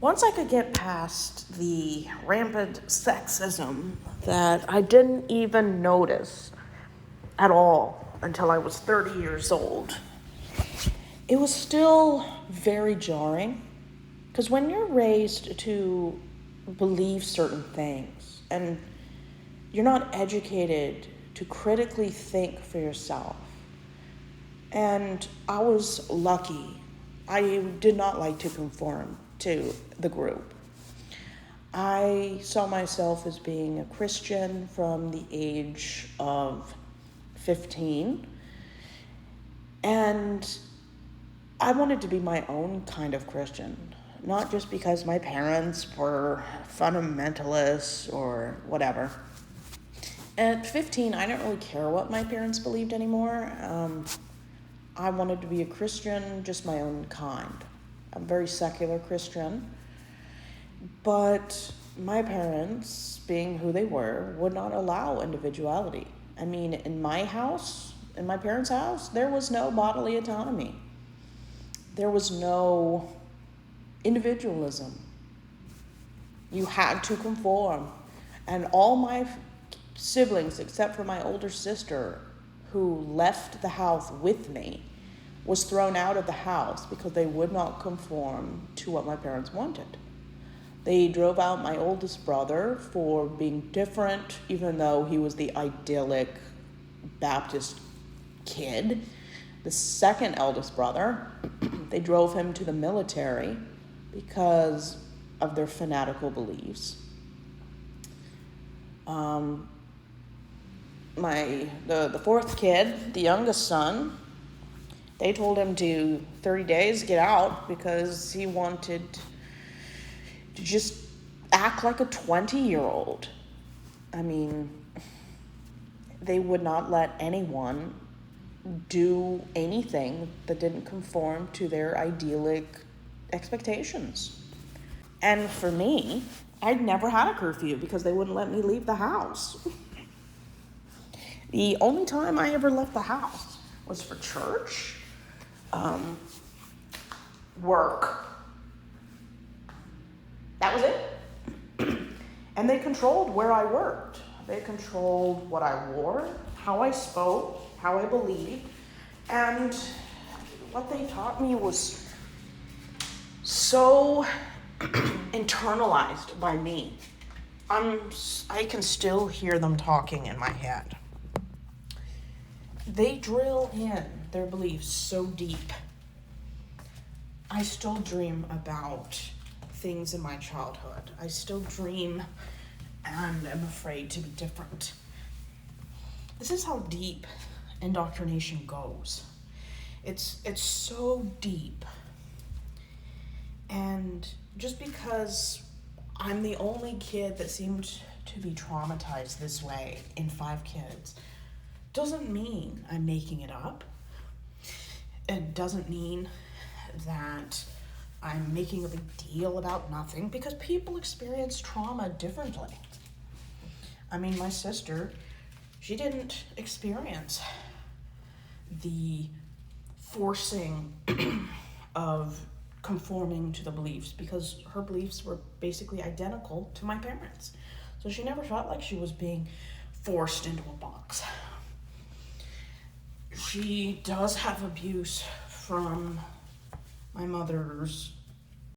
Once I could get past the rampant sexism that I didn't even notice at all until I was 30 years old, it was still very jarring. Because when you're raised to believe certain things and you're not educated to critically think for yourself, and I was lucky. I did not like to conform to the group. I saw myself as being a Christian from the age of 15. And I wanted to be my own kind of Christian, not just because my parents were fundamentalists or whatever. At 15, I didn't really care what my parents believed anymore. I wanted to be a Christian, just my own kind. I'm a very secular Christian. But my parents, being who they were, would not allow individuality. I mean, in my house, in my parents' house, there was no bodily autonomy. There was no individualism. You had to conform. And all my siblings, except for my older sister, who left the house with me, was thrown out of the house because they would not conform to what my parents wanted. They drove out my oldest brother for being different, even though he was the idyllic Baptist kid. The second eldest brother, they drove him to the military because of their fanatical beliefs. The fourth kid, the youngest son, they told him to 30 days get out because he wanted to just act like a 20-year-old. I mean, they would not let anyone do anything that didn't conform to their idyllic expectations. And for me, I'd never had a curfew because they wouldn't let me leave the house. The only time I ever left the house was for church, work. That was it. And they controlled where I worked. They controlled what I wore, how I spoke, how I believed. And what they taught me was so internalized by me. I can still hear them talking in my head. They drill in their beliefs so deep. I still dream about things in my childhood. I still dream and am afraid to be different. This is how deep indoctrination goes. It's so deep. And just because I'm the only kid that seemed to be traumatized this way in 5 kids doesn't mean I'm making it up. It doesn't mean that I'm making a big deal about nothing, because people experience trauma differently. I mean, my sister, she didn't experience the forcing of conforming to the beliefs because her beliefs were basically identical to my parents. So she never felt like she was being forced into a box. She does have abuse from my mother's